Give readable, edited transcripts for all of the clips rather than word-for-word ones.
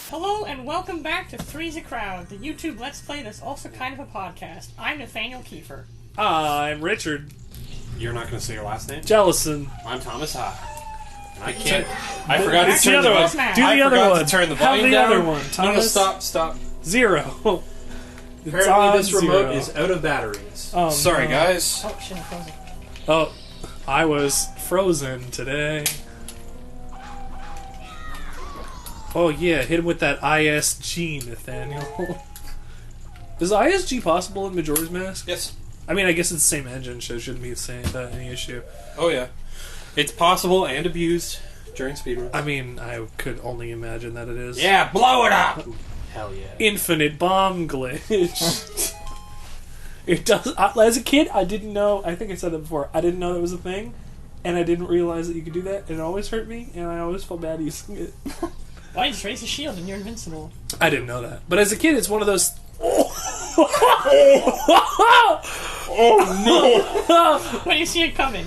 Hello and welcome back to Three's a Crowd, the YouTube Let's Play that's also kind of a podcast. I'm Nathaniel Kiefer. I'm Richard. You're not going to say your last name? Jellison. I'm Thomas High. I can't. I forgot to Do the turn other one. Smash. Do the I other forgot one. to turn the Have volume the down. other one. No, Thomas. stop. 0. It's Apparently on this remote 0. is out of batteries. Oh, Sorry, no. guys. Oh, shit, I'm frozen. Oh, I was frozen today. Oh yeah, hit him with that ISG, Nathaniel. Is ISG possible in Majora's Mask? Yes. I mean, I guess it's the same engine, so it shouldn't be the same any issue. Oh, yeah. It's possible and abused during speedruns. I mean, I could only imagine that it is. Yeah, blow it up! Hell yeah. Infinite bomb glitch. It does. As a kid, I didn't know. I think I said that before. I didn't know that was a thing, and I didn't realize that you could do that. And it always hurt me, and I always felt bad using it. Why you just raise the shield and you're invincible? I didn't know that. But as a kid, it's one of those. Oh, no! When you see it coming.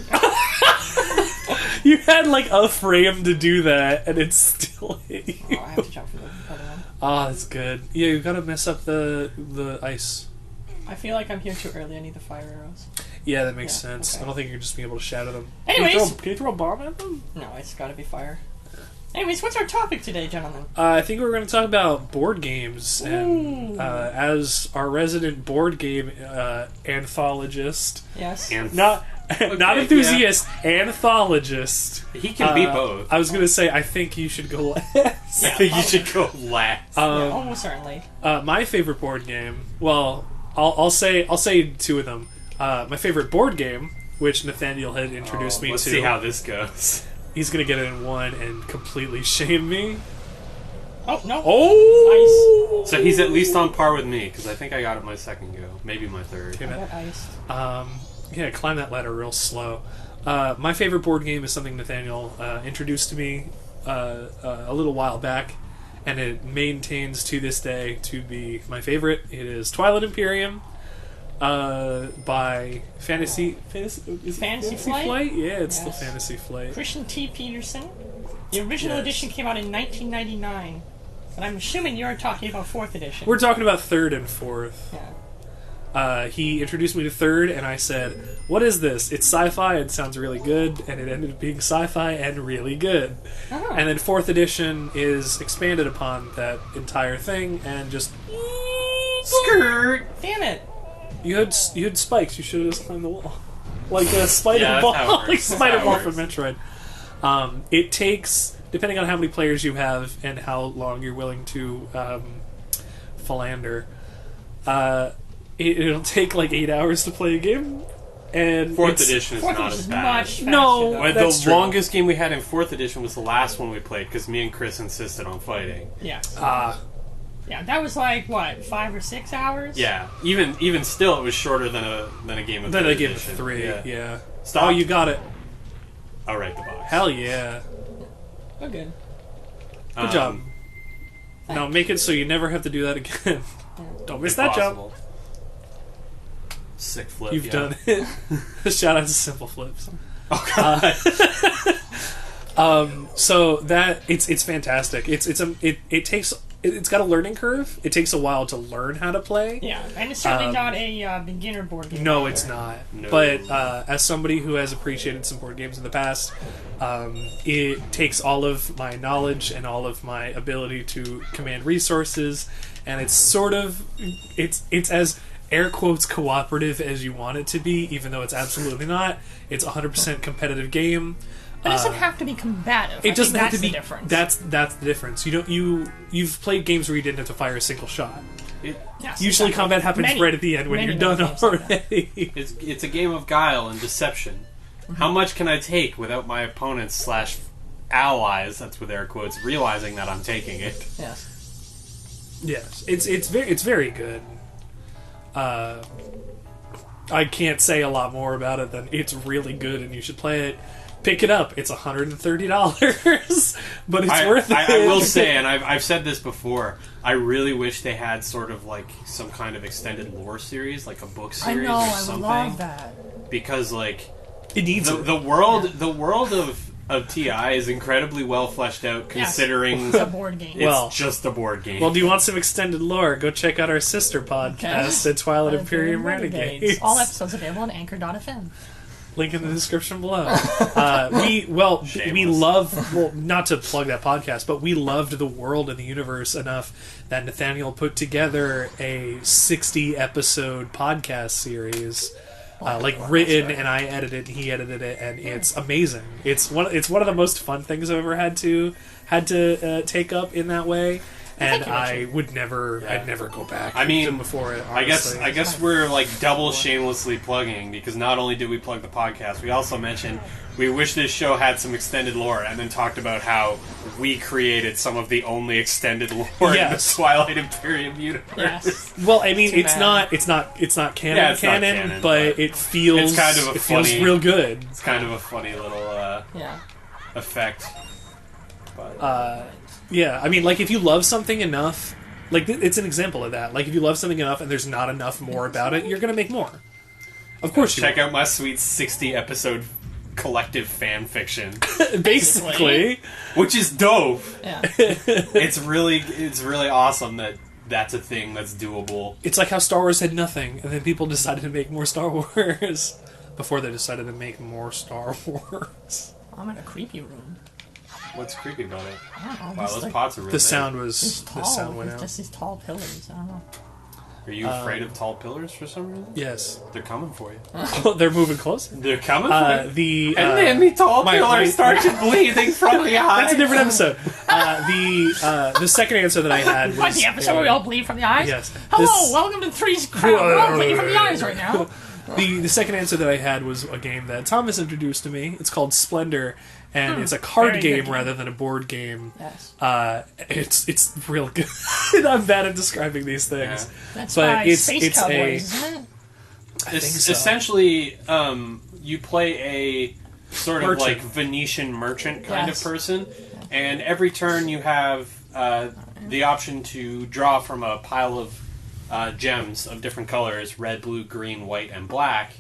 You had like a frame to do that, and it still hit you. Oh, I have to jump for the other one. Ah, that's good. Yeah, you gotta mess up the ice. I feel like I'm here too early. I need the fire arrows. Yeah, that makes Yeah, sense. okay. I don't think you're just being able to shout at them. Anyways. Can you throw a bomb at them? No, it's gotta be fire. Anyways, what's our topic today, gentlemen? I think we're going to talk about board games, and Ooh. As our resident board game anthologist, Yes. And not Okay, enthusiast, anthologist. he can be both. I was going to say, I think you should go last. I think you should go last. Yeah, almost certainly. My favorite board game. Well, I'll say two of them. My favorite board game, which Nathaniel had introduced me Let's to. see how this goes. He's going to get it in one and completely shame me. Oh, no. Oh! So he's at least on par with me, because I think I got it my second go. Maybe my third. Okay, I man. got iced. Yeah, climb that ladder real slow. My favorite board game is something Nathaniel introduced to me a little while back, and it maintains to this day to be my favorite. It is Twilight Imperium by Fantasy Flight? Yeah, it's still Yes. Fantasy Flight. Christian T. Peterson. The original Yes. edition came out in 1999. But I'm assuming you're talking about 4th edition. We're talking about 3rd and 4th. Yeah. He introduced me to 3rd, and I said, "What is this? It's sci-fi. It sounds really good," and it ended up being sci-fi and really good. Oh. And then 4th edition is expanded upon that entire thing, and just Skirt! Damn it. you had spikes. You should have just climbed the wall, like a spider Yeah, that's ball, how it works. like That's Spider how it Ball from works. Metroid. It takes, depending on how many players you have and how long you're willing to philander. It'll take like 8 hours to play a game, and 4th it's- edition is 4th not edition as is bad. much faster. No. though. Well, That's the true. longest game we had in 4th edition was the last one we played, because me and Chris insisted on fighting. Yeah. Yeah, That was like, what, 5 or 6 hours? Yeah, even still, it was shorter than a game of then 3rd I give it edition. 3. Yeah. Stop. Oh, you got it. I'll write the box. Hell yeah. Oh, good. Good job. Now make it so you never have to do that again. Don't miss that jump. Impossible. Sick flip. You've yeah. done it. Shout out to Simple Flips. Oh god. So that it's fantastic. It's got a learning curve. It takes a while to learn how to play. Yeah, and it's certainly not a beginner board game. No, either. it's not. No. But as somebody who has appreciated some board games in the past, it takes all of my knowledge and all of my ability to command resources, and it's sort of it's as air quotes cooperative as you want it to be, even though it's absolutely not. It's a 100% competitive game. It doesn't have to be combative. It doesn't have to be. The difference. That's the difference. You've played games where you didn't have to fire a single shot. Yes, Usually, exactly. combat happens Many- right at the end when many you're done games like that. already. It's a game of guile and deception. How much can I take without my opponents / allies, that's with air quotes, realizing that I'm taking it? Yes. Yes, it's very good. I can't say a lot more about it than it's really good and you should play it. Pick it up. It's $130, but it's worth it. I will say, and I've said this before, I really wish they had sort of like some kind of extended lore series, like a book series or something. I would love that. Because like it needs it. the world of of TI is incredibly well fleshed out, considering it's a board game. it's just a board game. Well, do you want some extended lore? Go check out our sister podcast at Twilight Imperium Renegades. All episodes available on Anchor.fm. Link in the description below. We love, well, not to plug that podcast, but we loved the world and the universe enough that Nathaniel put together a 60-episode podcast series, written, and I edited, he edited it, and it's amazing. It's one of the most fun things I've ever had to take up in that way. And I'd never go back. I mean, before it. I guess we're like double shamelessly plugging, because not only did we plug the podcast, we also mentioned we wish this show had some extended lore, and then talked about how we created some of the only extended lore in the Twilight Imperium universe. Yes. Well, I mean, it's not canon, Yeah, it's not canon, but it feels feels real good. It's kind of a funny little effect. But Yeah, I mean, like, if you love something enough, like, it's an example of that. Like, if you love something enough and there's not enough more about it, you're going to make more. Of course you check out my sweet 60-episode collective fan fiction. Basically. Which is dope. Yeah. It's really awesome that that's a thing that's doable. It's like how Star Wars had nothing, and then people decided to make more Star Wars before they decided to make more Star Wars. I'm in a creepy room. What's creepy about it? I don't know. Wow, those pots are really The sound went out. Just these tall pillars. I don't know. Are you afraid of tall pillars for some reason? Yes. They're coming for you. They're moving closer. They're coming for you. And then the tall pillars started bleeding from the eyes. That's a different episode. The second answer that I had was... Like the episode where we all bleed from the eyes? Yes. Hello, welcome to Three's Crown. We're all bleeding from the eyes right now. The second answer that I had was a game that Thomas introduced to me. It's called Splendor, and it's a card game rather than a board game. Yes. It's real good. I'm bad at describing these things. Yeah. That's but Space Cowboys, isn't it? I think so. Essentially, you play a sort of Merchant. like Venetian merchant kind of person, and every turn you have the option to draw from a pile of gems of different colors: red, blue, green, white, and black.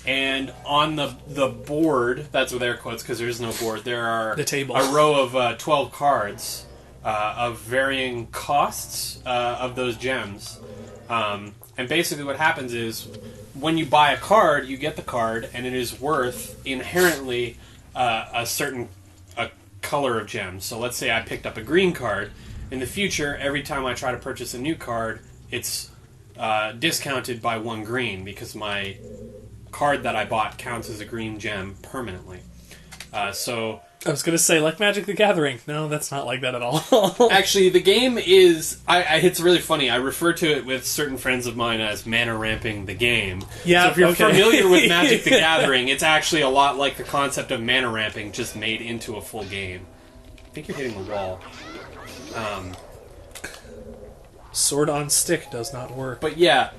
And on the board, that's with air quotes because there is no board, there are the table. A row of 12 cards of varying costs of those gems. And basically what happens is when you buy a card, you get the card, and it is worth inherently a certain color of gems. So let's say I picked up a green card. In the future, every time I try to purchase a new card, it's discounted by 1 green because my card that I bought counts as a green gem permanently. So I was going to say, like Magic the Gathering. No, that's not like that at all. actually, the game is... it's really funny. I refer to it with certain friends of mine as mana ramping the game. Yeah, so if you're familiar with Magic the Gathering, it's actually a lot like the concept of mana ramping, just made into a full game. I think you're hitting the wall. Sword on stick does not work. But yeah,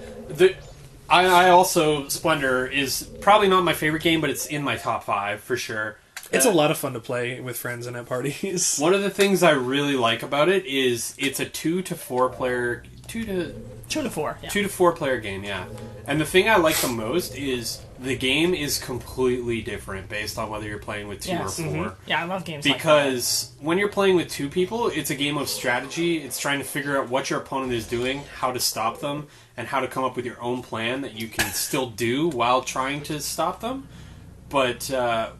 I also... Splendor is probably not my favorite game, but it's in my top 5 for sure. It's a lot of fun to play with friends and at parties. One of the things I really like about it is it's a 2 to 4 player... 2 to 4. Yeah. 2 to 4 player game, yeah. And the thing I like the most is the game is completely different based on whether you're playing with 2 or 4. Mm-hmm. Yeah, I love games because when you're playing with 2 people, it's a game of strategy. It's trying to figure out what your opponent is doing, how to stop them, and how to come up with your own plan that you can still do while trying to stop them. But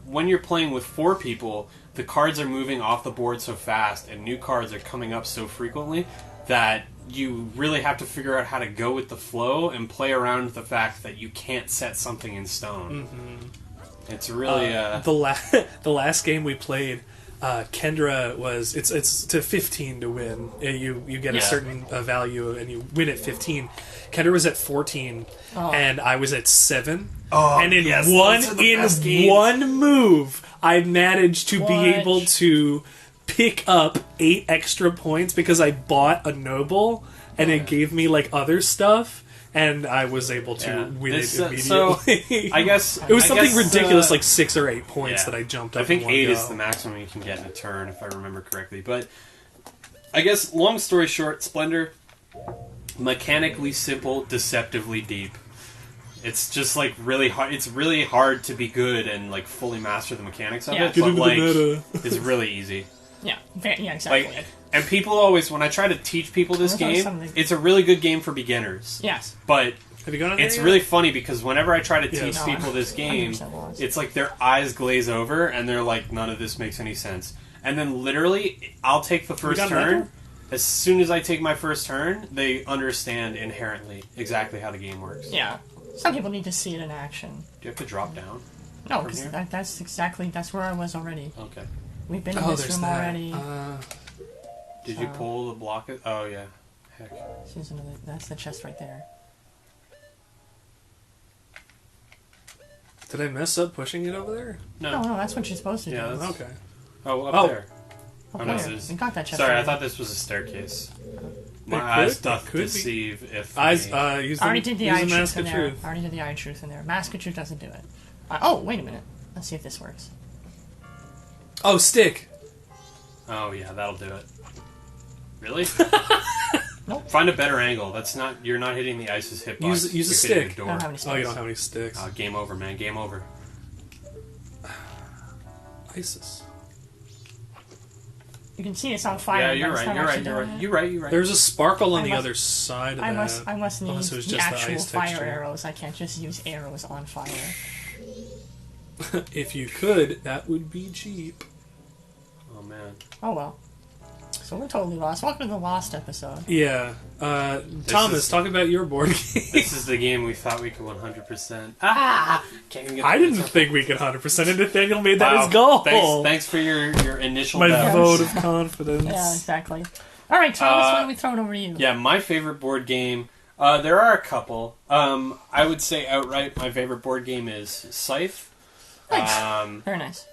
when you're playing with 4 people, the cards are moving off the board so fast, and new cards are coming up so frequently that you really have to figure out how to go with the flow and play around with the fact that you can't set something in stone. Mm-hmm. It's really... The last game we played, Kendra was... It's to 15 to win. You get a certain value, and you win at 15. Kendra was at 14, and I was at 7. Oh, and in one move, I managed to be able to pick up 8 extra points because I bought a noble, and it gave me like other stuff, and I was able to win it immediately. So I guess it was something ridiculous, like 6 or 8 points that I jumped up. I think in one 8 go. is the maximum you can get in a turn, if I remember correctly. But I guess, long story short, Splendor, mechanically simple, deceptively deep. It's just like really hard. It's really hard to be good and like fully master the mechanics of Yeah. it. Get But into the like, meta. it's really easy. Yeah, yeah, exactly. Like, and people always, when I try to teach people this There's always game, something- it's a really good game for beginners. Yes. But Have you gone on there it's yet? really funny because whenever I try to Yeah. teach No, people this game, 100% was. it's like their eyes glaze over and they're like, none of this makes any sense. And then literally, I'll take the first done that turn. though? As soon as I take my first turn, they understand inherently exactly how the game works. Yeah. Some people need to see it in action. Do you have to drop down? No, From because here? that's where I was already. Okay. We've been in Oh, this there's room that. already. Did you So- pull the block? Oh, yeah. Heck. That's the chest right there. Did I mess up pushing it over there? No, no, that's what you're supposed to do. Yeah, that's... Okay. Oh, up Oh. there. Oh, Oh, no, where? this is- We got that chest. Sorry, I already. thought this was a staircase. My It eyes could- doth it could be. deceive if... Eyes, they- use I already the, did the use eye the truth mask in of there. truth. I already did the eye truth in there. Mask of truth doesn't do it. Oh, wait a minute. Let's see if this works. Oh, stick! Oh, yeah, that'll do it. Really? Nope. Find a better angle. That's not... You're not hitting the ice's hitbox. Use a You're hitting stick. the I door. don't have any Oh, you sticks. don't have any sticks. Game over, man. Game over. ISIS. You can see it's on fire. Yeah, but you're it's right. not You're right. actually You're doing right. it. You're right. There's a sparkle on I the must- other side of I that. must need Unless it was the just the actual ice fire texture. arrows. I can't just use arrows on fire. If you could, that would be cheap. Oh, man. Oh well. So we're totally lost. Welcome to the Lost episode. Yeah. Thomas, is- talk about your board game. This is the game we thought we could 100%. Ah! Can't even get I the- didn't think we could 100%, and Nathaniel made that Wow. his goal. Thanks for your initial My doubt. vote of confidence. Yeah, exactly. All right, Thomas, what are we throwing over to you? Yeah, my favorite board game. There are a couple. I would say outright my favorite board game is Scythe. Nice. Very nice.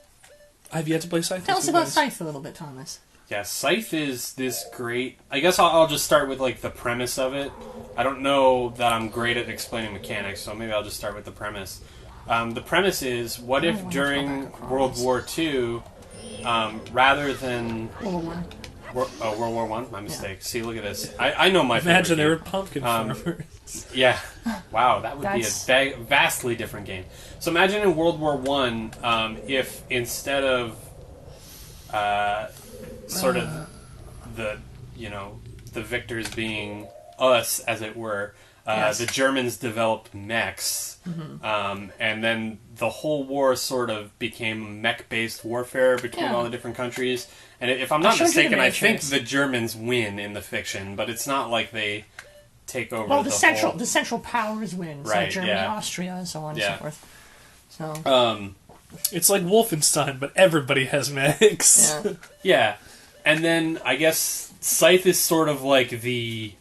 I've yet to play Scythe. Tell with us you about guys. Scythe a little bit, Thomas. Yeah, Scythe is this great... I guess I'll just start with like the premise of it. I don't know that I'm great at explaining mechanics, so maybe I'll just start with the premise. The premise is, what if wanna during go back across. World War II, rather than... World War I. World War One? My mistake. See, look at this. I know my Imagine they were favorite pumpkin Um, farmers. Yeah. Wow, that would That's- be a vastly different game. So imagine in World War One, if instead of sort of the victors being us, as it were, Yes. the Germans developed mechs, and then the whole war sort of became mech-based warfare between Yeah. all the different countries. And if I'm I not showed you the mistaken, I think Matrix. the Germans win in the fiction, but it's not like they take over. Well, the whole... central powers win. So Right, Germany, yeah. Austria, and so on Yeah. and so forth. So It's like Wolfenstein, but everybody has mechs. yeah. yeah, and then I guess Scythe is sort of like the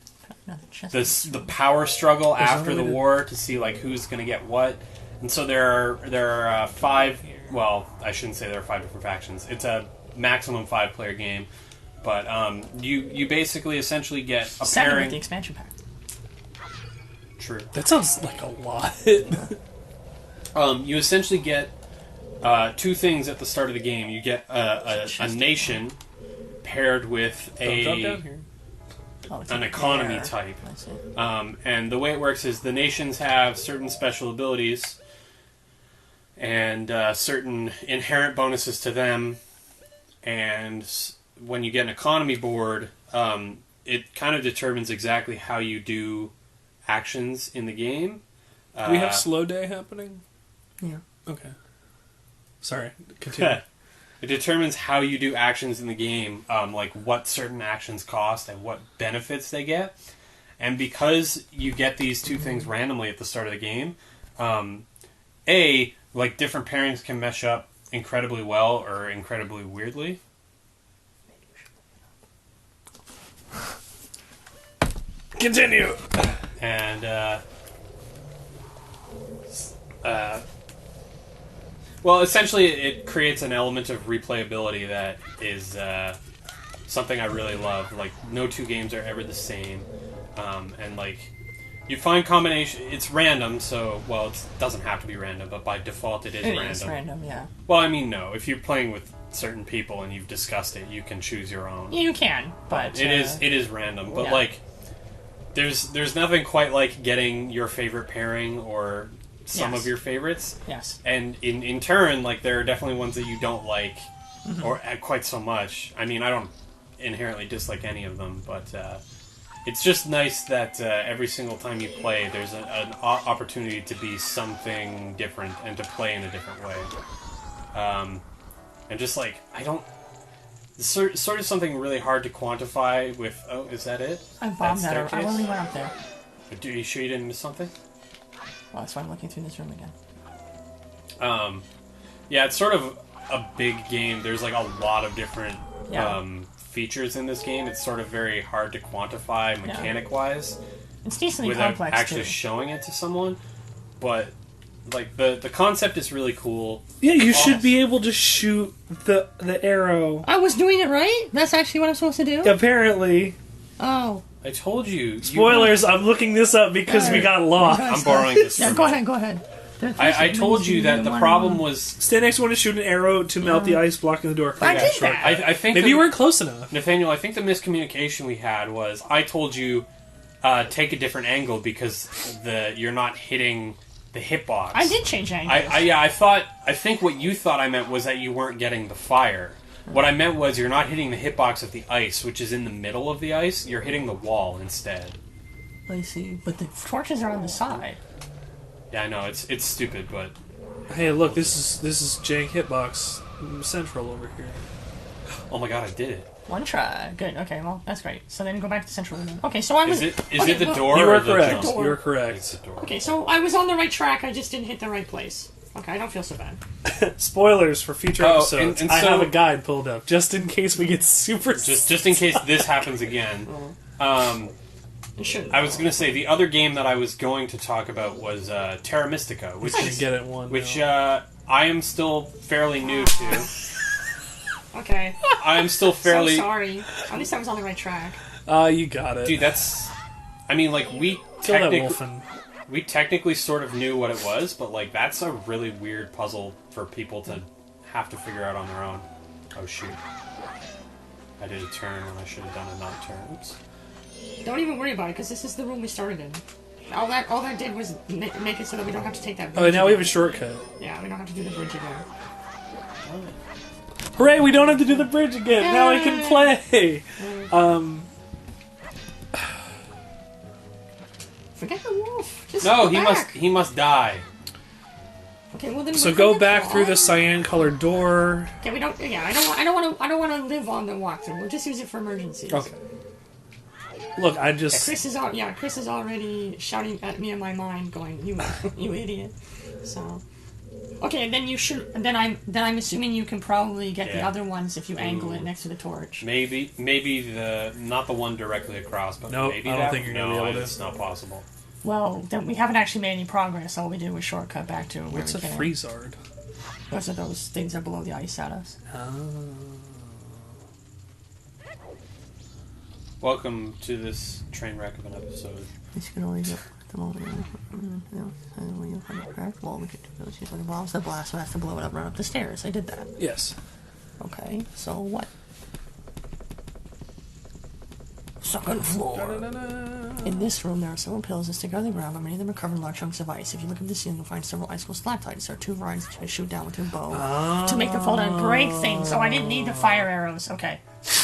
Another chest. the power struggle after the related. war to see like who's going to get what. And so there are five. Well, I shouldn't say there are 5 different factions. It's a maximum 5-player game, but you basically essentially get a 7 pairing. with the expansion pack. True. That sounds like a lot. You essentially get 2 things at the start of the game. You get a nation paired with Don't drop down here. Oh, it's an up economy there. type. I see. And the way it works is the nations have certain special abilities and certain inherent bonuses to them. And when you get an economy board, it kind of determines exactly how you do actions in the game. Do we have slow day happening? Yeah. Okay. Sorry. Continue. It determines how you do actions in the game, like what certain actions cost and what benefits they get. And because you get these 2 things randomly at the start of the game, like different pairings can mesh up incredibly well or incredibly weirdly. Continue. And well, essentially, it creates an element of replayability that is something I really love. Like, no 2 games are ever the same, and like you find combination. It's random, so well, it doesn't have to be random, but by default, it is It random. is random, yeah. Well, I mean, no. If you're playing with certain people and you've discussed it, you can choose your own. You can, but It is random, but yeah. like there's nothing quite like getting your favorite pairing or some Yes. of your favorites. Yes. And in turn, like, there are definitely ones that you don't like, or quite so much. I mean, I don't inherently dislike any of them, but it's just nice that every single time you play, there's an opportunity to be something different and to play in a different way. And just like, I don't... It's sort of something really hard to quantify with... Oh, is that it? I bombed That that. I staircase? only went up there. Are you sure you didn't miss something? Well, that's why I'm looking through this room again. Yeah, it's sort of a big game. There's like a lot of different features in this game. It's sort of very hard to quantify mechanic-wise It's decently without complex, actually too. showing it to someone. But like the concept is really cool. Yeah, you should be able to shoot the arrow. I was doing it right? That's actually what I'm supposed to do? Apparently. Oh. I told you. Spoilers, I'm looking this up because we got lost. I'm borrowing this Yeah, from go you. ahead, go ahead. I told you that the problem was... Stand next to one to shoot an arrow to melt the ice blocking the door. I Yeah, did sure. that. I think Maybe you weren't close enough. Nathaniel, I think the miscommunication we had was I told you take a different angle because you're not hitting the hitbox. I did change angles. I think what you thought I meant was that you weren't getting the fire. What I meant was you're not hitting the hitbox of the ice, which is in the middle of the ice. You're hitting the wall instead. I see. But the torches are on the side. Yeah, I know it's stupid, but Hey, look, this is jank hitbox central over here. oh my god, I did it. One try. Good. Okay, well, that's great. So then go back to central room. Okay, so I was... Is it the door You or are the correct. jump? You are It's correct. the door. Okay, so I was on the right track, I just didn't hit the right place. Okay, I don't feel so bad. Spoilers for future Oh, episodes. and I so- have a guide pulled up just in case we get super. Just in case this happens again. It shouldn't. I was going to say the other game that I was going to talk about was Terra Mystica, which Can get it one. I am still fairly new to. Okay. I am still fairly. So sorry. At least I was on the right track. You got it. Dude, that's. I mean, like Kill that technically, wolfen. we technically sort of knew what it was, but like that's a really weird puzzle for people to have to figure out on their own. Oh shoot! I did a turn when I should have done a non-turn. Oops. Don't even worry about it, because this is the room we started in. All that did was make it so that we don't have to take that bridge. Oh, now we have a again. shortcut. Yeah, we don't have to do the bridge again. Hooray! We don't have to do the bridge again. Now I can play. Forget the wolf. Just No, go back. he must die. Okay, well then. So we'll go forget back the through the wall. cyan-colored door. Okay, we don't. Yeah, I don't want to live on the walkthrough. We'll just use it for emergencies. Okay. Look, I just. Chris is already shouting at me in my mind, going, "You idiot!" So, okay, then you should. Then I'm assuming you can probably get the Yeah. other ones if you angle it next to the torch. Maybe not the one directly across, but Nope, maybe I don't that. think you're gonna no, be able to. it's not possible. Well, then we haven't actually made any progress. All we did was shortcut back to where What's we a came. freezard? Those are those things that are below the ice at us. Welcome to this train wreck of an episode. This can only get the moment. Well, we could use the bombs that blast, so I have to blow it up, run up the stairs. I did that. Yes. Okay, so what? Second floor. In this room, there are several pillars that stick out of the ground, but many of them are covered in large chunks of ice. If you look at the ceiling, you'll find several icicle stalactites. There are two varieties that you can shoot down with your bow to make them fall down. Great things. Oh, I didn't need the fire arrows. Okay.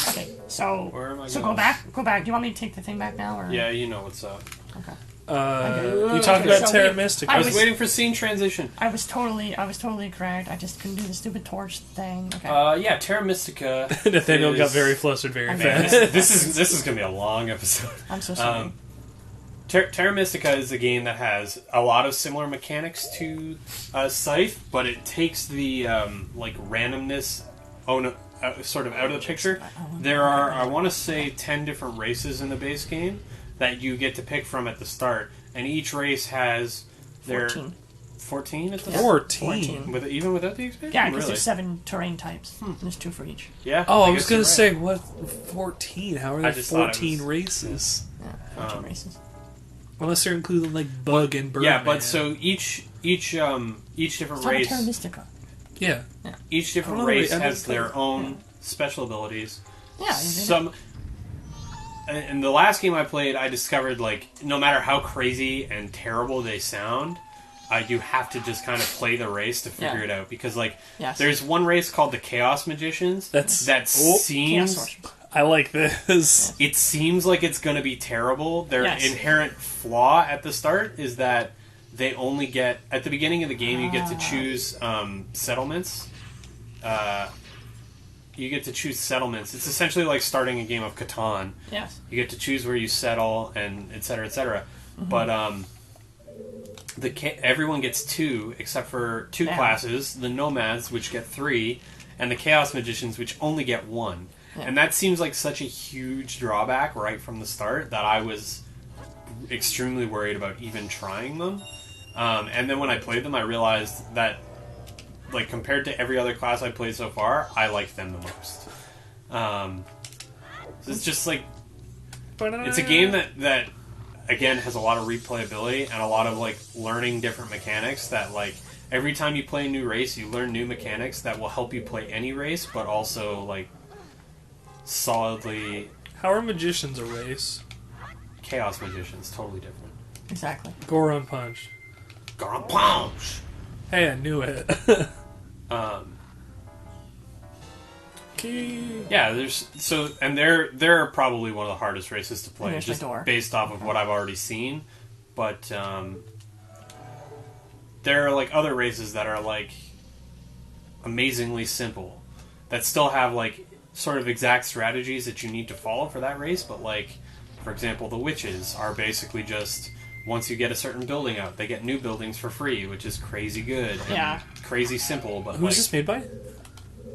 Okay, so Where am I so going? go back. Do you want me to take the thing back now? Or? Yeah, you know what's up. Okay. You talked about So Terra we- Mystica. I was waiting for scene transition. I was totally correct. I just couldn't do the stupid torch thing. Okay. Yeah, Terra Mystica. Nathaniel got is- very flustered very Man, fast. This is gonna be a long episode. I'm so sorry. Terra Mystica is a game that has a lot of similar mechanics to Scythe, but it takes the like randomness sort of out of the picture. There are, I want to say, 10 different races in the base game that you get to pick from at the start, and each race has their 14. 14 at the 14. even without the expansion. Yeah, because really? there's 7 terrain types. There's 2 for each. Yeah. Oh, I was guess gonna you're say right. what 14? How are I there just thought it 14 was- races? Yeah, 14 races. Unless they're including like Bug and Birdman. Yeah, but so each different It's not a race, Terra Mystica. yeah. each different I don't know, race I has don't know. their own special abilities. Yeah. Some. In the last game I played, I discovered like no matter how crazy and terrible they sound, you have to just kind of play the race to figure it out, because like there's Yes. one race called the Chaos Magicians that seems Chaos. I like this. it seems like it's going to be terrible. Their inherent flaw at the start is that they only get at the beginning of the game you get to choose settlements. You get to choose settlements. It's essentially like starting a game of Catan. Yes. You get to choose where you settle, and et cetera, et cetera. But everyone gets 2, except for 2 classes: the Nomads, which get 3, and the Chaos Magicians, which only get 1. Yeah. And that seems like such a huge drawback right from the start that I was extremely worried about even trying them. And then when I played them, I realized that, like, compared to every other class I played so far, I liked them the most. So it's just like, it's a game that again has a lot of replayability and a lot of like learning different mechanics that, like, every time you play a new race, you learn new mechanics that will help you play any race, but also like solidly. How are magicians a race? Chaos Magicians, totally different. Exactly. Goron Punch. Goron Punch! Hey, I knew it. Yeah, they're probably one of the hardest races to play, just based off of what I've already seen. But there are like other races that are like amazingly simple, that still have like sort of exact strategies that you need to follow for that race. But like, for example, the witches are basically just, once you get a certain building out, they get new buildings for free, which is crazy good and crazy simple. But who's this made by?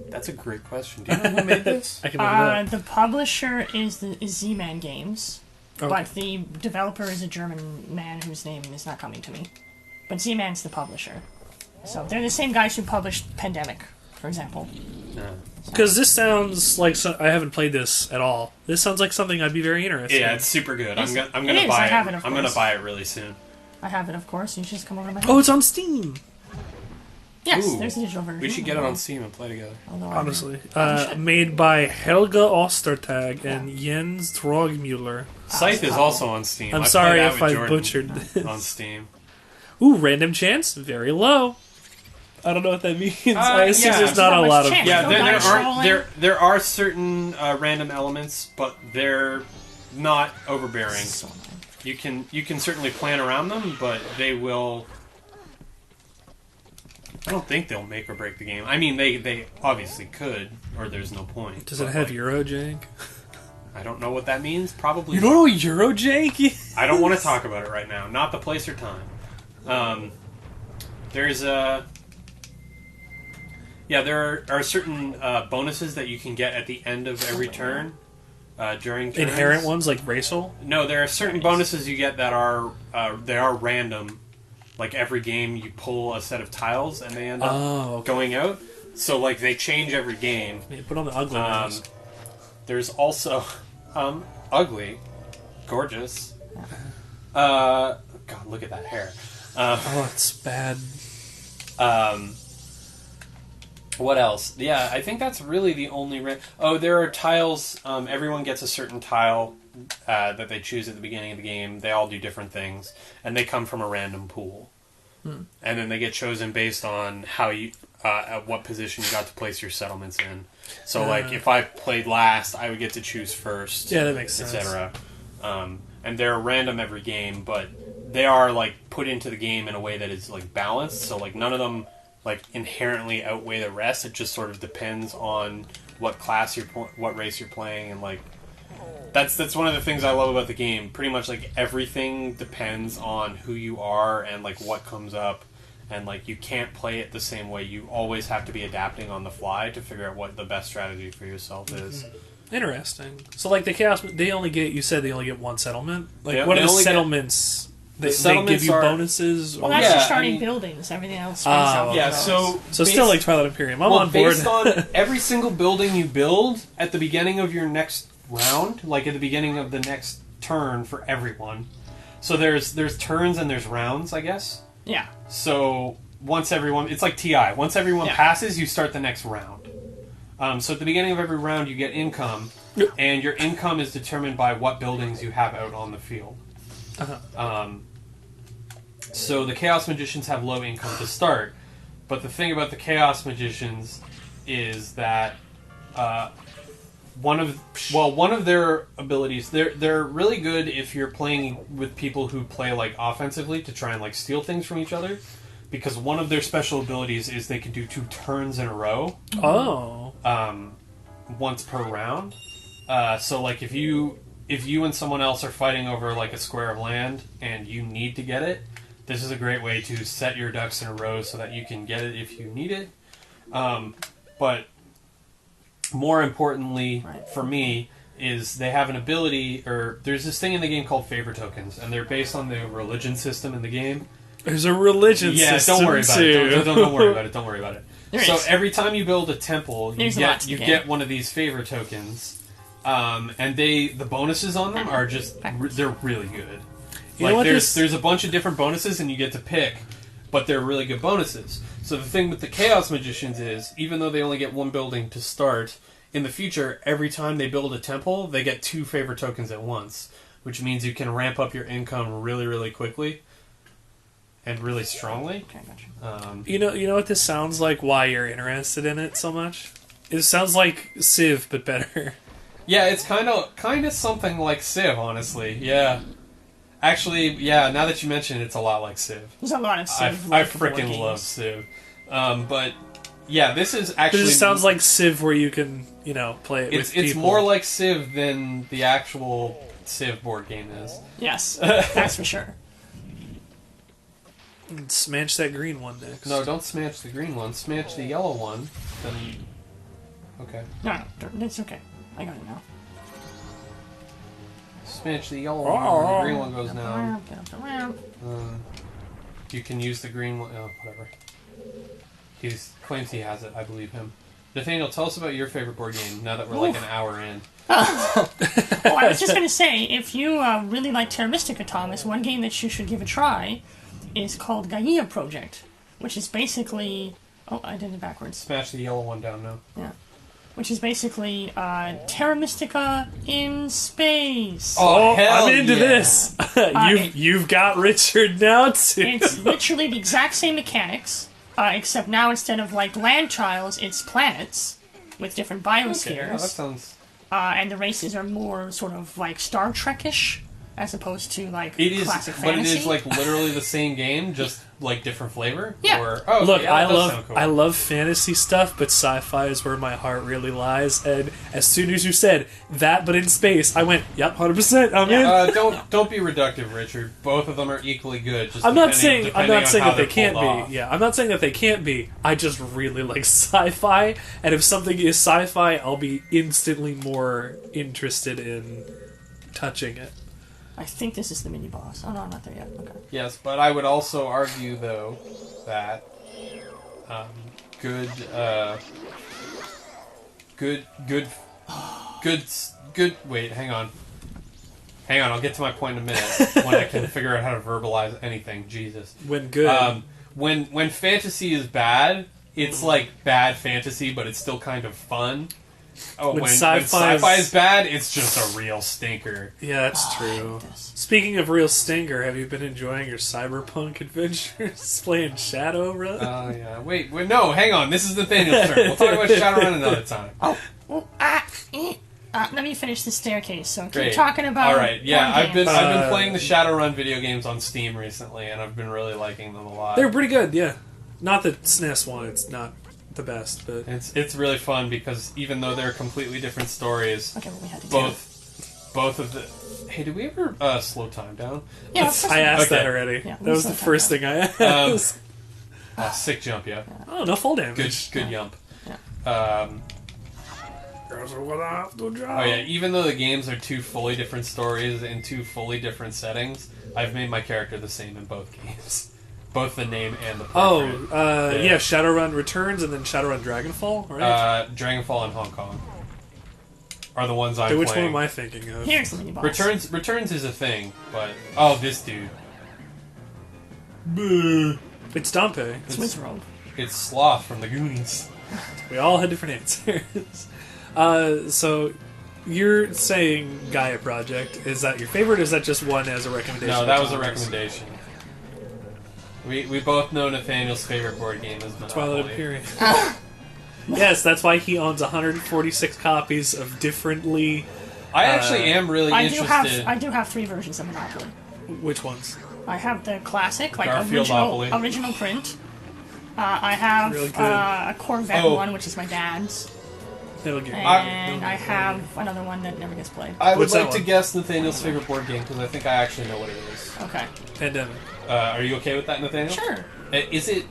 That's a great question. Do you know who made this? I can look it up. The publisher is Z-Man Games, but the developer is a German man whose name is not coming to me. But Z-Man's the publisher. So they're the same guys who published Pandemic, for example. Because this sounds like I haven't played this at all. This sounds like something I'd be very interested in. Yeah, it's super good. I'm gonna buy it. I'm gonna buy it really soon. I have it, of course. You just come over my house. Oh, it's on Steam. Yes, Ooh, there's a digital version. We should get it on Steam and play together. Honestly. Made by Helga Ostertag and Jens Trogmuller. Scythe is also on Steam. I'm sorry if I butchered this. On Steam. Ooh, random chance, very low. I don't know what that means. I assume there's not a lot of... Yeah, there are certain random elements, but they're not overbearing. You can certainly plan around them, but they will... I don't think they'll make or break the game. I mean, they obviously could, or there's no point. Does it have Eurojank? I don't know what that means. Probably. You don't know what Eurojank is? I don't want to talk about it right now. Not the place or time. There's a... Yeah, there are certain bonuses that you can get at the end of every turn, during turns. Inherent ones, like Racial? No, there are certain bonuses you get that are they are random. Like, every game you pull a set of tiles and they end up going out. So, like, they change every game. Yeah, put on the ugly mask. There's also... ugly. Gorgeous. God, look at that hair. It's bad. What else? Yeah, I think that's really the only... there are tiles. Everyone gets a certain tile that they choose at the beginning of the game. They all do different things, and they come from a random pool. And then they get chosen based on how you... at what position you got to place your settlements in. So, like, if I played last, I would get to choose first. Yeah, that makes sense. Etc. And they're random every game, but they are, like, put into the game in a way that is, like, balanced. So, like, none of them... like inherently outweigh the rest. It just sort of depends on what class what race you're playing, and like that's one of the things I love about the game. Pretty much like everything depends on who you are and like what comes up, and like you can't play it the same way. You always have to be adapting on the fly to figure out what the best strategy for yourself is. Interesting. So like the Chaos, you said they only get one settlement. Like what are the settlements? They give you bonuses? Well, that's just starting buildings. Everything else. Yeah, so still like Twilight Imperium. I'm on board. Based on every single building you build at the beginning of your next round, like at the beginning of the next turn for everyone. So there's turns and there's rounds, I guess. Yeah. So once everyone, it's like TI. Once everyone passes, you start the next round. So at the beginning of every round, you get income, and your income is determined by what buildings you have out on the field. So the Chaos Magicians have low income to start. But the thing about the Chaos Magicians is that one of their abilities, they're really good if you're playing with people who play like offensively to try and like steal things from each other, because one of their special abilities is they can do 2 turns in a row. Oh. Once per round. So like if you and someone else are fighting over like a square of land and you need to get it, this is a great way to set your ducks in a row so that you can get it if you need it. But more importantly for me is they have an ability, or there's this thing in the game called favor tokens, and they're based on the religion system in the game. There's a religion system. Yeah, don't worry about it. Don't worry about it. Don't worry about it. So is. every time you build a temple, you get one of these favor tokens, and the bonuses on them are just they're really good. There's a bunch of different bonuses, and you get to pick, but they're really good bonuses. So the thing with the Chaos Magicians is, even though they only get 1 building to start, in the future, every time they build a temple, they get 2 favor tokens at once, which means you can ramp up your income really, really quickly and really strongly. Okay, gotcha. You know what this sounds like? Why you're interested in it so much? It sounds like Civ, but better. Yeah, it's kind of something like Civ, honestly. Yeah. Actually, yeah, now that you mention it, it's a lot like Civ. There's a lot of Civ. I freaking love Civ. But, yeah, this is actually... But it sounds like Civ where you can, play it with people. It's more like Civ than the actual Civ board game is. Yes, that's for sure. Smash that green one next. No, don't smash the green one. Smash the yellow one. Then... Okay. No, it's okay. I got it now. Smash the yellow one, and the green one goes down. You can use the green one. Oh, whatever. He claims he has it. I believe him. Nathaniel, tell us about your favorite board game now that we're like an hour in. Oh, I was just going to say, if you really like Terra Mystica, Thomas, one game that you should give a try is called Gaia Project, which is basically... Oh, I did it backwards. Smash the yellow one down now. Yeah. Which is basically Terra Mystica in space. Oh, hell I'm into this. You've got Richard now, too. It's literally the exact same mechanics, except now instead of like land trials, it's planets with different biospheres. Okay, that sounds... and the races are more sort of like Star Trek-ish, as opposed to like classic fantasy. But it is like literally the same game, just like different flavor. Yeah. Look, yeah, I love fantasy stuff, but sci-fi is where my heart really lies. And as soon as you said that, but in space, I went, "Yep, 100%. I'm in." Don't be reductive, Richard. Both of them are equally good. Just I'm not saying that they can't off. be. Yeah, I'm not saying that they can't be. I just really like sci-fi, and if something is sci-fi, I'll be instantly more interested in touching it. I think this is the mini-boss. Oh, no, I'm not there yet. Okay. Yes, but I would also argue, though, that good. Wait, hang on. I'll get to my point in a minute when I can figure out how to verbalize anything. Jesus. When good. When fantasy is bad, it's like bad fantasy, but it's still kind of fun. When sci-fi is bad, it's just a real stinker. Yeah, that's true. Speaking of real stinker, have you been enjoying your cyberpunk adventures playing Shadowrun? Oh, yeah. Wait, no, hang on. This is Nathaniel's turn. We'll talk about Shadowrun another time. Let me finish the staircase, so Great. keep talking about... Alright, yeah, I've been playing the Shadowrun video games on Steam recently, and I've been really liking them a lot. They're pretty good, yeah. Not the SNES one, it's not the best, but it's really fun because even though they're completely different stories, okay, well, we had to both of the... Hey, did we ever slow time down? Yeah, I asked that already. Yeah, that was the first thing I asked. Sick jump, yeah. Oh, no fall damage. Good jump. Yeah. Oh yeah, even though the games are 2 fully different stories and 2 fully different settings, I've made my character the same in both games. Both the name and the portrait. Yeah, Shadowrun Returns and then Shadowrun Dragonfall, right? Dragonfall and Hong Kong are the ones I'm playing. Which one am I thinking of? Here's the mini-boss. Returns is a thing, but... Oh, this dude. It's Dante. It's Wizrobe. It's Sloth from the Goonies. We all had different answers. So... You're saying Gaia Project. Is that your favorite, or is that just one as a recommendation? No, that was a recommendation. We both know Nathaniel's favorite board game is Monopoly. Twilight Imperium. Yes, that's why he owns 146 copies of differently... I actually am really interested... I do have 3 versions of Monopoly. Which ones? I have the classic, like Garfield-opoly. original print. I have Really good. a Corvette one, which is my dad's. That'll get And I have another one that never gets played. I would What's that like to one? guess Nathaniel's favorite board game, because I think I actually know what it is. Okay. Pandemic. Are you okay with that, Nathaniel? Sure. Is it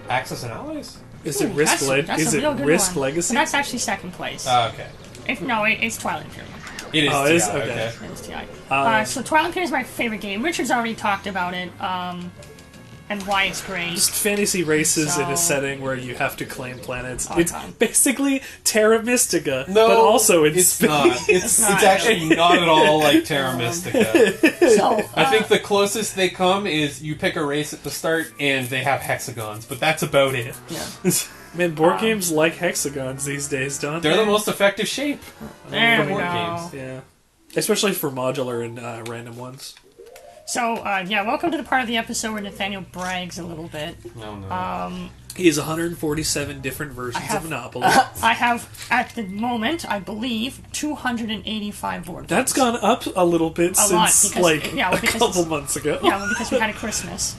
Axis and Allies? Is it Ooh, Risk that's a Is it real good Risk one. Legacy? And that's actually second place. Okay. It's Twilight Imperium. It is Oh, it TI, is? Okay. okay. It is TI. So Twilight Imperium is my favorite game. Richard's already talked about it, and why it's great. Just fantasy races in a So- setting where you have to claim planets. Oh, It's God. basically Terra Mystica, No, but also in it's space. not. It's not. actually not at all like Terra Mystica. So I think the closest they come is you pick a race at the start and they have hexagons, but that's about it. yeah. Man, board games like hexagons these days, don't They're they? the most effective shape. There for we board go. games. Yeah. Especially for modular and random ones. So welcome to the part of the episode where Nathaniel brags a little bit. No. He has 147 different versions have- of Monopoly. I have, at the moment, I believe, 285 board games. That's gone up a little bit A lot, since, because- like, yeah, a because couple it's- months ago. Yeah, well, because we had a Christmas.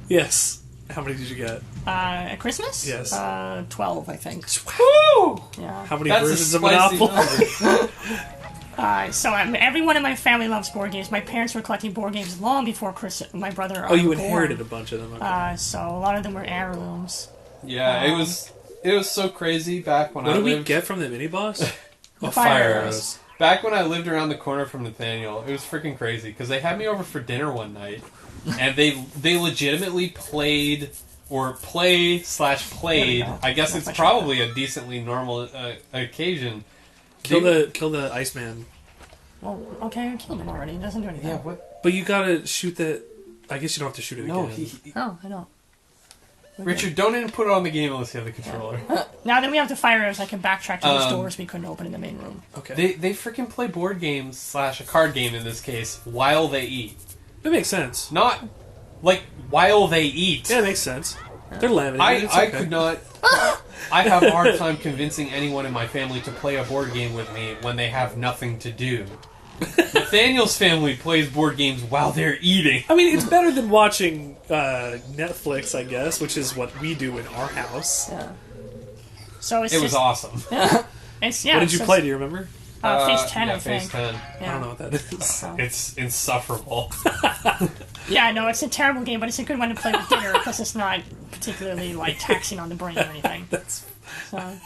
Yes. How many did you get? At Christmas? Yes. 12, I think. Woo! Yeah. How many That's a versions of spicy Monopoly? number. So everyone in my family loves board games. My parents were collecting board games long before my brother and I Oh, you were inherited a born. bunch of them. Okay. So a lot of them were heirlooms. Yeah, it was so crazy back when What I did we lived... get from the Miniboss? Oh, fire arrows. Back when I lived around the corner from Nathaniel, it was freaking crazy, because they had me over for dinner one night, and they legitimately played... Or played. go. I guess That's it's my probably a decently normal occasion. Kill the Iceman. Well, okay, I killed him already. It doesn't do anything. Yeah, what? But you gotta shoot the... I guess you don't have to shoot it No, again. Oh, I don't. Richard, don't even put it on the game unless you have the controller. Now that we have the fire arrows, I can backtrack to those Um, doors we couldn't open in the main room. Okay. They freaking play board games / a card game in this case while they eat. That makes sense. Not like while they eat. Yeah, it makes sense. They're laminated. It's I okay. could not. I have a hard time convincing anyone in my family to play a board game with me when they have nothing to do. Nathaniel's family plays board games while they're eating. I mean, it's better than watching Netflix, I guess, which is what we do in our house. Yeah. So it's It was just, awesome. It's, yeah, What did you so play? Do you remember? Phase 10, yeah, I think. Phase 10. I don't know what that is. So- It's insufferable. Yeah, no, it's a terrible game, but it's a good one to play with dinner because it's not particularly like taxing on the brain or anything. That's So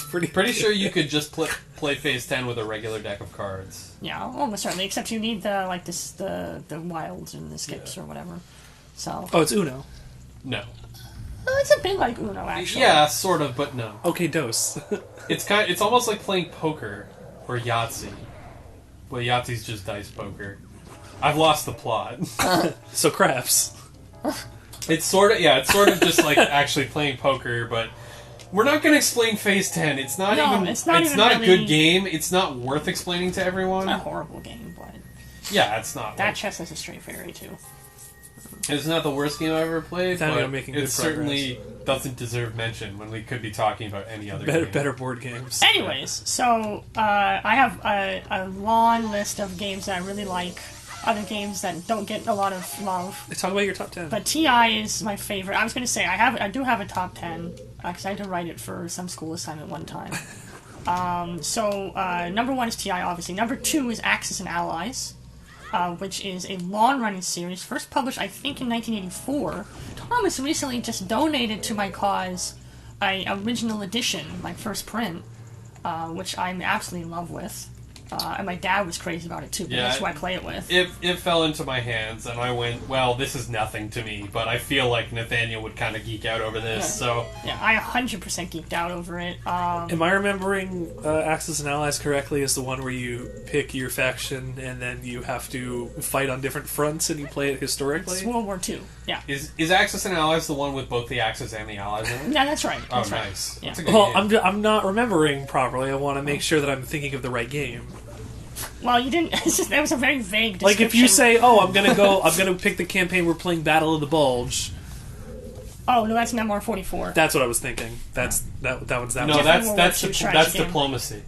pretty. Pretty sure you could just play Phase 10 with a regular deck of cards. yeah, almost certainly. Except you need the wilds and the skips or whatever. So Oh, it's Uno. No. it's a bit like Uno actually. Yeah, sort of, but no. Okay, Dose. It's almost like playing poker or Yahtzee. Well, Yahtzee's just dice poker. I've lost the plot. So craps. It's sort of just like actually playing poker, but we're not going to explain Phase 10. It's not even it's not even a really- good game. It's not worth explaining to everyone. It's not a horrible game, but Yeah, it's not. that chess is a straight fairy too. It's not the worst game I've ever played, Nathaniel but making it good certainly doesn't deserve mention when we could be talking about any other game. Better board games. Anyways, so I have a long list of games that I really like. Other games that don't get a lot of love. Let's talk about your top 10. But TI is my favorite. I was going to say I do have a top 10 because I had to write it for some school assignment one time. Number 1 is TI, obviously. Number 2 is Axis and Allies, which is a long-running series, first published I think in 1984. Thomas recently just donated to my cause a original edition, my first print, which I'm absolutely in love with. And my dad was crazy about it too, but Yeah, that's who I play it with. It fell into my hands, and I went, well, this is nothing to me, but I feel like Nathaniel would kind of geek out over this, so... Yeah, I 100% geeked out over it. Am I remembering Axis and Allies correctly as the one where you pick your faction and then you have to fight on different fronts and you play it historically? It's World War II. Yeah. Is Axis and Allies the one with both the Axis and the Allies in it? Yeah, that's right. Oh, That's right. nice. Yeah. That's a good Well, game. I'm not remembering properly. I want to make sure that I'm thinking of the right game. Well, you didn't. It's just, that was a very vague description. Like if you say, "Oh, I'm gonna pick the campaign. We're playing Battle of the Bulge," Oh no, that's Memoir 44. That's what I was thinking. That one's that No, one. that's diplomacy.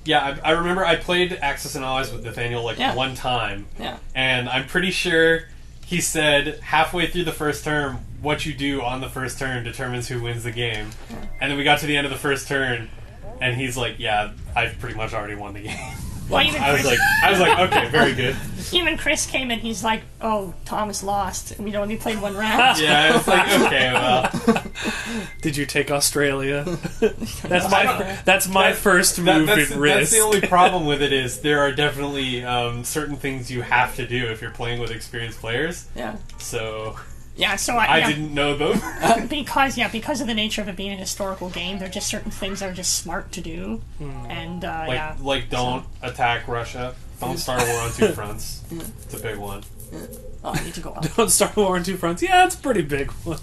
Yeah, I remember I played Axis and Allies with Nathaniel one time, and I'm pretty sure he said halfway through the first turn, what you do on the first turn determines who wins the game. And then we got to the end of the first turn, and he's like, "Yeah, I've pretty much already won the game." Well, I was like, okay, very good. Even Chris came in, he's like, "Oh, Thomas lost. We only played one round." Yeah, it's like, okay, well. Did you take Australia? That's my first move in Risk. That's the only problem with it is there are definitely certain things you have to do if you're playing with experienced players. Yeah. So... Yeah, so I didn't know them. because of the nature of it being a historical game, there are just certain things that are just smart to do, and don't attack Russia. Don't start a war on two fronts. It's a big one. Oh, I need to go up. Don't start a war on two fronts. Yeah, it's a pretty big one.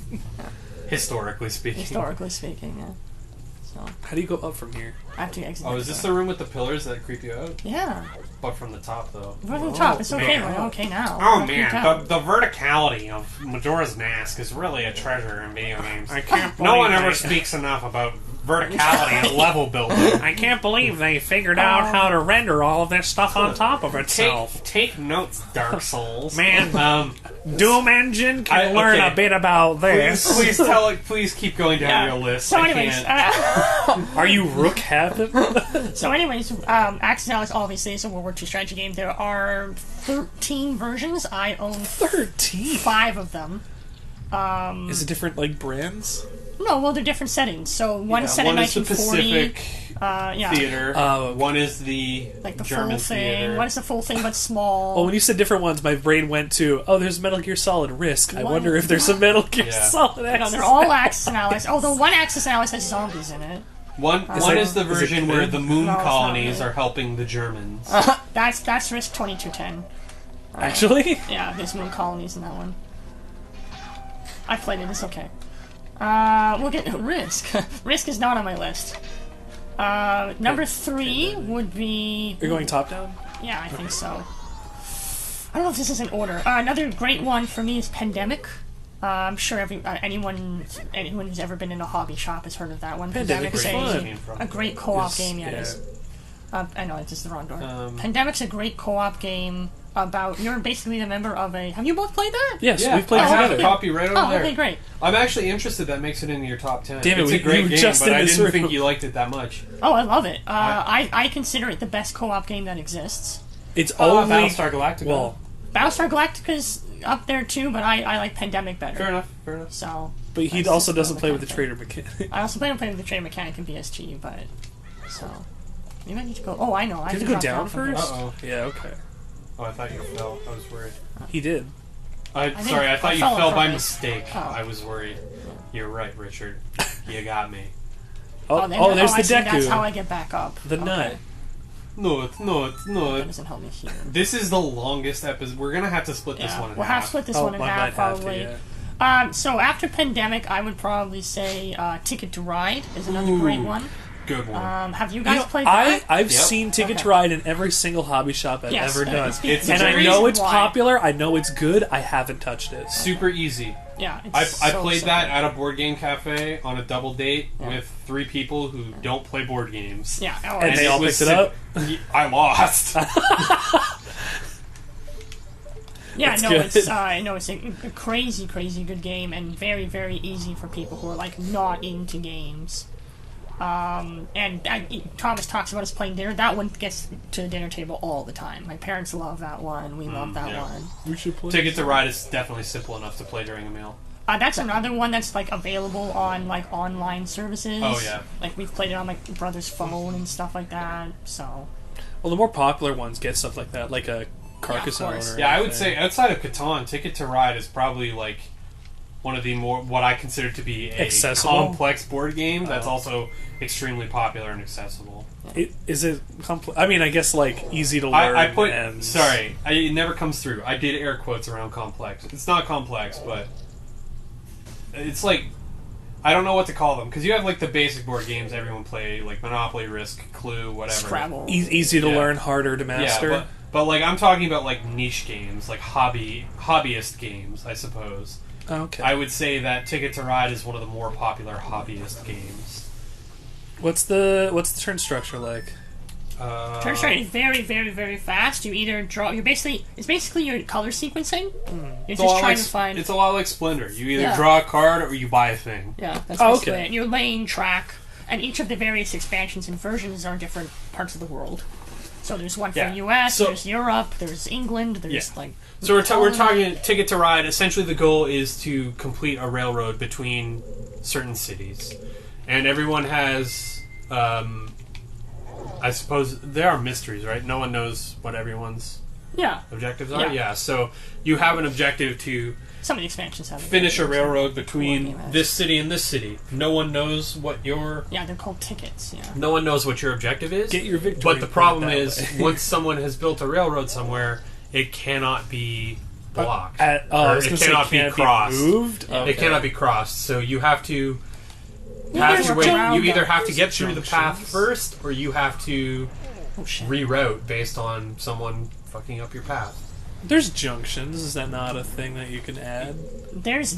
Historically speaking. Yeah. So how do you go up from here? I have to exit. Oh, is this the room with the pillars that creep you out? Yeah. But from the top, though. From the top, it's okay. Man. We're okay now. Oh man, the verticality of Majora's Mask is really a treasure in video games. I can't. No one ever speaks enough about verticality and level building. I can't believe they figured out how to render all of this stuff on top of itself. Take notes, Dark Souls. Man, Doom Engine can learn a bit about this. Please keep going down your list. So anyways, are you Rook Havoc? So anyways, Axis and Allies obviously is a World War II strategy game. There are 13 versions. I own 13? 5 of them. Is it different, brands? No, well, they're different settings. So one's set in 1940. One is the Pacific theater. One is the German full thing. theater. One is the full thing but small. Well, when you said different ones, my brain went to, there's Metal Gear Solid Risk. I wonder if there's a Metal Gear Solid Axis. No, they're all Axis and Allies. Although one Axis and Allies has zombies in it. One is the version where the moon colonies are helping the Germans. That's Risk 2210. Actually? Yeah, there's moon colonies in that one. I played it, it's okay. We'll get Risk. Risk is not on my list. Number 3 would be... You're going top down? Yeah, I think so. I don't know if this is in order. Another great one for me is Pandemic. I'm sure anyone who's ever been in a hobby shop has heard of that one. Pandemic's a great co-op game. Yeah, it is. I know, it's just the wrong door. Pandemic's a great co-op game about you're basically a member of a. Have you both played that? Yes, we've played together. I together. have a copy right over there. Okay, great. I'm actually interested. That makes it into your top 10. Damn it, it's a great game, but I didn't room. think you liked it that much. Oh, I love it. I consider it the best co-op game that exists. It's only Battlestar Galactica. Well, Battlestar Galactica's up there too, but I like Pandemic better. Fair enough. So, but he also doesn't play with the trader mechanic. I also play with the trader mechanic in BSG, but so maybe I need to go. Oh, I know. I Did you go down first? Uh-oh. Yeah. Okay. Oh, I thought you fell. I was worried. He did. I thought you fell by mistake. Oh. I was worried. You're right, Richard. You got me. There's the Deku. That's how I get back up. The nut. No. That doesn't help me here. This is the longest episode. We're gonna have to split this one in half. We'll have to split this one in half, probably. So after Pandemic, I would probably say Ticket to Ride is another great one. Good one. Have you guys played that? I've seen Ticket to Ride in every single hobby shop I've ever done. And I know it's popular, I know it's good, I haven't touched it. Super easy. Yeah, I played that at a board game cafe on a double date with 3 people who don't play board games. Yeah, and they all picked it up? I lost. Yeah, it's a crazy, crazy good game and very, very easy for people who are not into games. Thomas talks about us playing dinner. That one gets to the dinner table all the time. My parents love that one. We love that one. We should play. Ticket to Ride is definitely simple enough to play during a meal. That's another one that's available on online services. Oh yeah. We've played it on my brother's phone and stuff like that. So. Well, the more popular ones get stuff like that, like a Carcassonne. Yeah, I would say outside of Catan, Ticket to Ride is probably one of the more what I consider to be a complex board game that's also extremely popular and accessible. Is it complex? I mean, I guess easy to learn. It never comes through. I did air quotes around complex. It's not complex, but it's I don't know what to call them because you have the basic board games everyone play, like Monopoly, Risk, Clue, whatever. Scrabble. Easy to learn, harder to master. Yeah, but I'm talking about niche games, hobbyist games, I suppose. Okay. I would say that Ticket to Ride is one of the more popular hobbyist games. What's the turn structure like? Turn straight is very, very, very fast. You either draw. It's basically your color sequencing. You're just trying to find. It's a lot like Splendor. You either Yeah. draw a card or you buy a thing. Yeah, that's Oh, basically okay. it. You're laying track, and each of the various expansions and versions are different parts of the world. So there's one for Yeah. US, So- there's Europe, there's England, there's Yeah. like. So we're talking Ticket to Ride. Essentially, the goal is to complete a railroad between certain cities, and everyone has. I suppose there are mysteries, right? No one knows what everyone's Yeah, objectives are. Yeah. Yeah. So you have an objective to some of the expansions have. finish a railroad Game between has. this city and this city. No one knows what your Yeah, they're called tickets. Yeah. no one knows what your objective is. Get your victory But the point problem that is, way. once someone has built a railroad somewhere, it cannot be blocked. I Or was it gonna say, cannot be can't crossed. moved? Yeah. Okay. It cannot be crossed. So you have to Yeah, pass there's your a way. round You either that- have to get through the path junctions. first, or you have to Oh shit. reroute based on someone fucking up your path. There's junctions. Is that not a thing that you can add? There's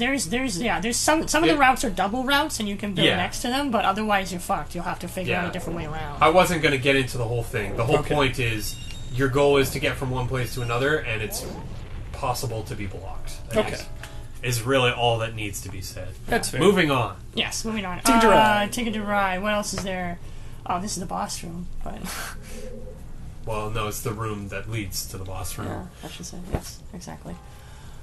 some of the routes are double routes and you can build Yeah. next to them, but otherwise you're fucked. You'll have to figure out Yeah. a different way around. I wasn't going to get into the whole thing. The whole Okay. point is your goal is to get from one place to another, and it's possible to be blocked. Okay. Is really all that needs to be said. That's fair. Moving on. Yes, moving on. Ticket to Ride. Ticket to Ride. What else is there? Oh, this is the boss room, but Well, no, it's the room that leads to the boss room. yeah, I should say yes, exactly.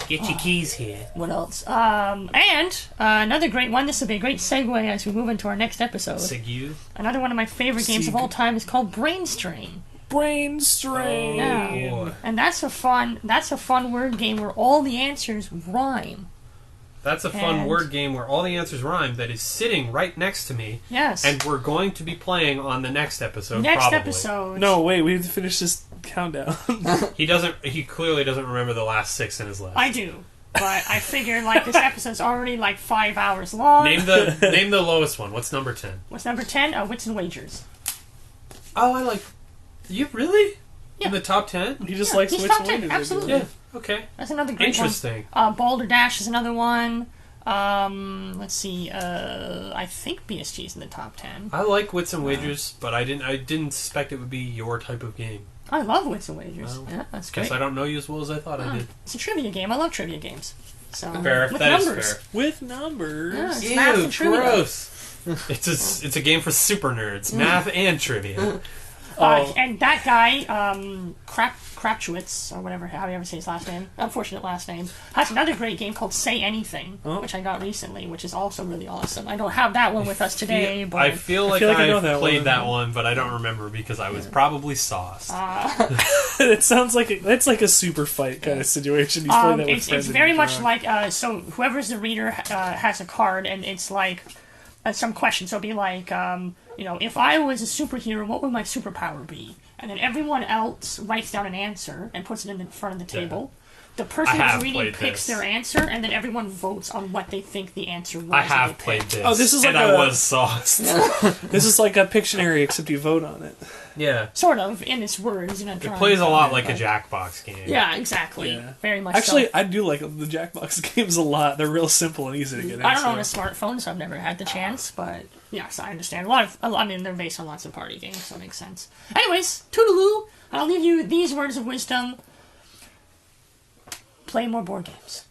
Get your keys here. What else? And another great one. This will be a great segue as we move into our next episode. Sigu. Another one of my favorite games of all time is called Brain Strain. Brain strain. Yeah. boy. And that's a fun word game where all the answers rhyme. That's a fun And- word game where all the answers rhyme that is sitting right next to me, Yes. and we're going to be playing on the next episode. next probably. episode. No, wait. We have to finish this countdown. He doesn't. He clearly doesn't remember the last 6 in his list. I do. But I figured like this episode's already like 5 hours long. Name the lowest one. What's number 10? What's number 10? Wits and Wagers. Oh, I like. You really? Yeah. In the top 10? He just Yeah, likes he's Wits top and 10, Wagers. absolutely. Yeah. Okay. That's another great Interesting. one. Boulder Dash is another one. Let's see. I think BSG is in the top 10. I like Wits and Wagers, but I didn't suspect it would be your type of game. I love Wits and Wagers. Oh. Yeah, that's Guess great. I don't know you as well as I thought I did. It's a trivia game. I love trivia games. So Fair. with That is numbers. fair. With numbers. Yeah, it's math and trivia. gross. It's a game for super nerds, math and trivia. And that guy, Krapchwitz, or whatever, how you ever say his last name, unfortunate last name, has another great game called Say Anything, which I got recently, which is also really awesome. I don't have that one with us today, but I feel like I know I've that played one. that one, but I don't remember because I was probably sauced. It sounds like it's like a super fight kind of situation. You play that with it's friends. and very you're much drunk. like, so whoever's the reader has a card, and it's like some question. So it'll be like, if I was a superhero, what would my superpower be? And then everyone else writes down an answer and puts it in front of the table. The person I who's have reading played picks this. their answer, and then everyone votes on what they think the answer was. I that have they played picked. this. Oh, this is and like I a- was sauced. This is like a Pictionary, except you vote on it. Yeah. Sort of, in its words. It plays a lot like a Jackbox game. Yeah, exactly. Yeah. Very much Actually, so. I do like the Jackbox games a lot. They're real simple and easy to get into. I don't own a smartphone, so I've never had the chance, but yes, I understand. They're based on lots of party games, so it makes sense. Anyways, toodaloo, I'll leave you these words of wisdom. Play more board games.